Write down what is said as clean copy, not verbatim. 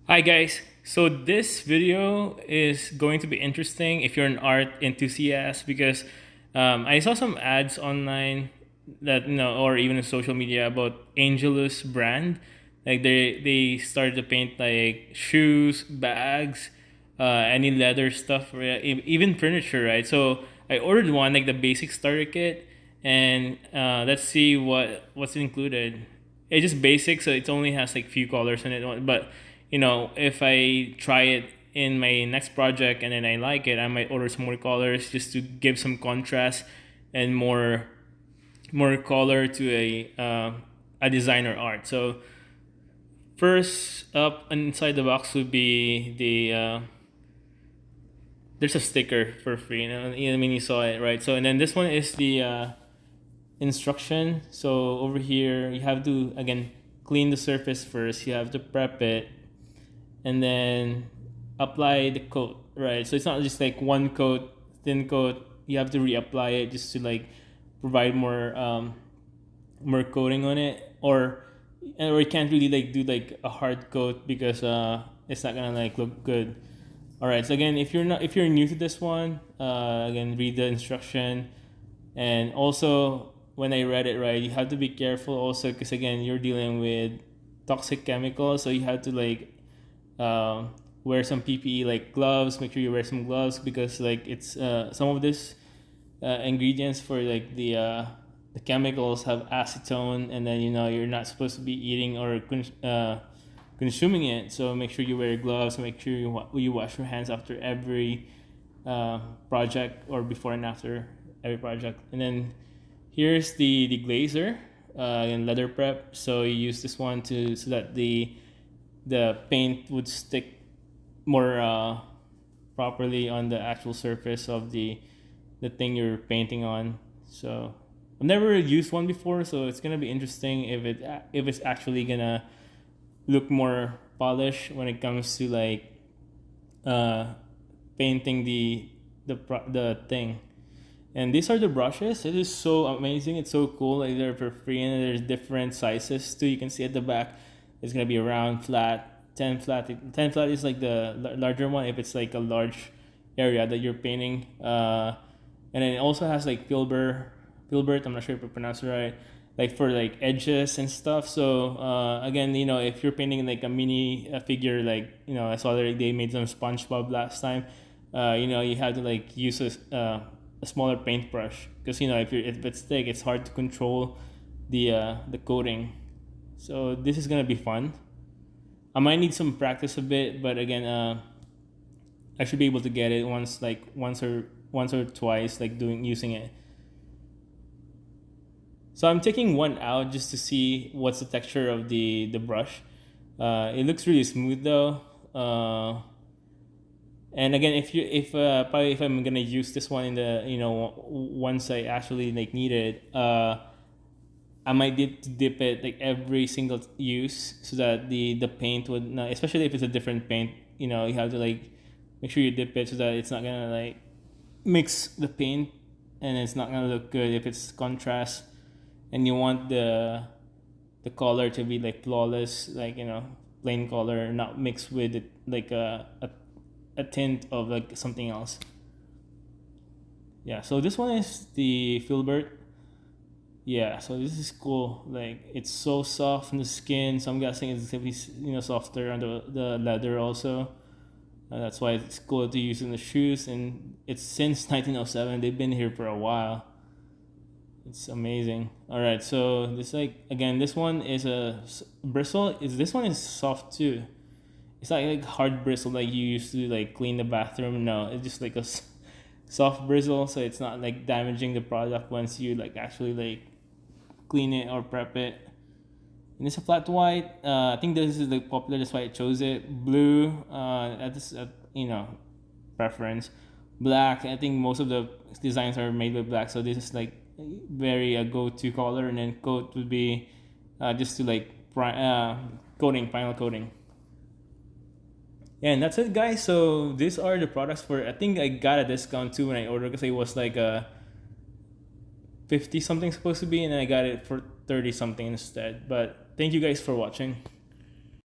Hi guys, so this video is going to be interesting if you're an art enthusiast because I saw some ads online that or even in social media about Angelus brand. Like they started to paint like shoes, bags, any leather stuff, right? Even furniture, right? So I ordered one, like the basic starter kit, and let's see what's included. It's just basic, so it only has like few colors in it. But if I try it in my next project and then I like it, I might order some more colors just to give some contrast and more color to a designer art. So first up inside the box would be there's a sticker for free. I mean, you saw it, right? So and then this one is the instruction. So over here you have to again clean the surface first. You have to prep it and then apply the coat, right? So it's not just like one coat, thin coat. You have to reapply it just to like provide more coating on it, or you can't really like do like a hard coat because it's not gonna like look good. All right. So again, if you're new to this one, again read the instruction, and also when I read it, right, you have to be careful also because again you're dealing with toxic chemicals, so you have to like wear some PPE like gloves. Make sure you wear some gloves because like it's some of this ingredients for like the chemicals have acetone, and then you're not supposed to be eating or consuming it. So make sure you wear gloves. Make sure you wash your hands after every project or before and after every project. And then here's the glazer and leather prep. So you use this one to so that the paint would stick more properly on the actual surface of the thing you're painting on. So I've never used one before, so it's gonna be interesting if it's actually gonna look more polished when it comes to like uh, painting the thing. And these are the brushes. It is so amazing. It's so cool. Like they're for free, and there's different sizes too. You can see at the back, it's gonna be around flat, 10 flat. 10 flat is like the larger one if it's like a large area that you're painting. And then it also has like filbert. I'm not sure if I pronounced it right. Like for like edges and stuff. So again, if you're painting like a mini figure, like I saw they made some SpongeBob last time. You have to like use a smaller paintbrush because if it's thick, it's hard to control the coating. So this is gonna be fun. I might need some practice a bit, but again, I should be able to get it once or twice, like using it. So I'm taking one out just to see what's the texture of the brush. It looks really smooth though. And again, if I'm gonna use this one in the once I actually like need it, I might dip it like every single use so that the paint would not, especially if it's a different paint, you have to like make sure you dip it so that it's not gonna like mix the paint, and it's not gonna look good if it's contrast, and you want the color to be like flawless, like plain color, not mixed with it like a tint of like something else. Yeah, so this one is the filbert. Yeah, so this is cool. Like it's so soft on the skin, so I'm guessing it's gonna be softer on the leather also. That's why it's cool to use in the shoes, and it's since 1907. They've been here for a while. It's amazing. All right, so this one is a bristle. This one is soft too. It's not like hard bristle like you used to like clean the bathroom. No, it's just like a soft bristle, so it's not like damaging the product once you like actually like clean it or prep it. And it's a flat white. I think this is like popular. That's why I chose it. Blue. That's preference. Black. I think most of the designs are made with black, so this is like very a go-to color. And then coat would be just to like coating, final coating. Yeah, and that's it, guys. So these are the products for. I think I got a discount too when I ordered because it was like a 50 something supposed to be, and then I got it for 30 something instead. But thank you guys for watching.